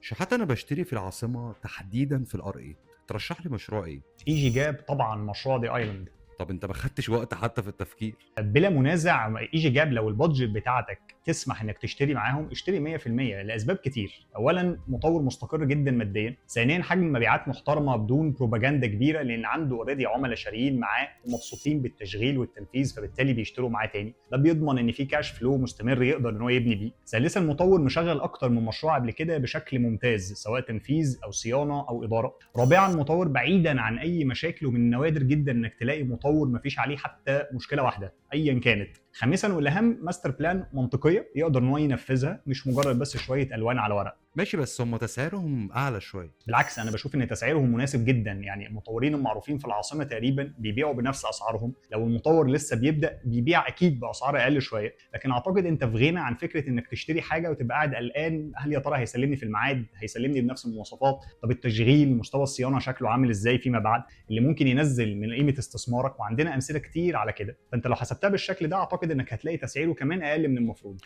شحات أنا باشتري في العاصمة تحديدًا في الR8، ترشح لي مشروع إيه؟ ايجي جاب طبعا مشروع دي ايلاند. طب أنت ما خدتش وقت حتى في التفكير. بلا منازع ايجي جاب لو البادجت بتاعتك تسمح انك تشتري معاهم اشتري 100% لاسباب كتير. اولا مطور مستقر جدا ماديا، ثانيا حجم مبيعات محترمه بدون بروباجندا كبيره لان عنده اوريدي عملاء شاريين معاه ومبسوطين بالتشغيل والتنفيذ فبالتالي بيشتروا معاه تاني. ده بيضمن ان في كاش فلو مستمر يقدر ان هو يبني بيه. ثالثا المطور مشغل اكتر من مشروع قبل كده بشكل ممتاز سواء تنفيذ او صيانه او اداره. رابعا مطور بعيدا عن اي مشاكل ومن النوادر جدا انك تلاقي مطور مفيش عليه حتى مشكله واحده ايا كانت. خامسا والاهم ماستر بلان منطقيه يقدر ان هو ينفذها، مش مجرد بس شويه الوان على ورق. ماشي، بس هم تسعيرهم أعلى شوية. بالعكس انا بشوف ان تسعيرهم مناسب جدا، يعني المطورين المعروفين في العاصمه تقريبا بيبيعوا بنفس اسعارهم. لو المطور لسه بيبدا بيبيع اكيد باسعار اقل شويه، لكن اعتقد انت في غنى عن فكره انك تشتري حاجه وتبقى قاعد قلقان هل يا ترى هيسلمني في الميعاد، هيسلمني بنفس المواصفات، طب التشغيل مستوى الصيانه شكله عامل ازاي فيما بعد، اللي ممكن ينزل من قيمه استثمارك. وعندنا امثله كتير على كده. فانت لو حسبتها بالشكل ده اعتقد انك هتلاقي تسعيره كمان اقل من المفروض.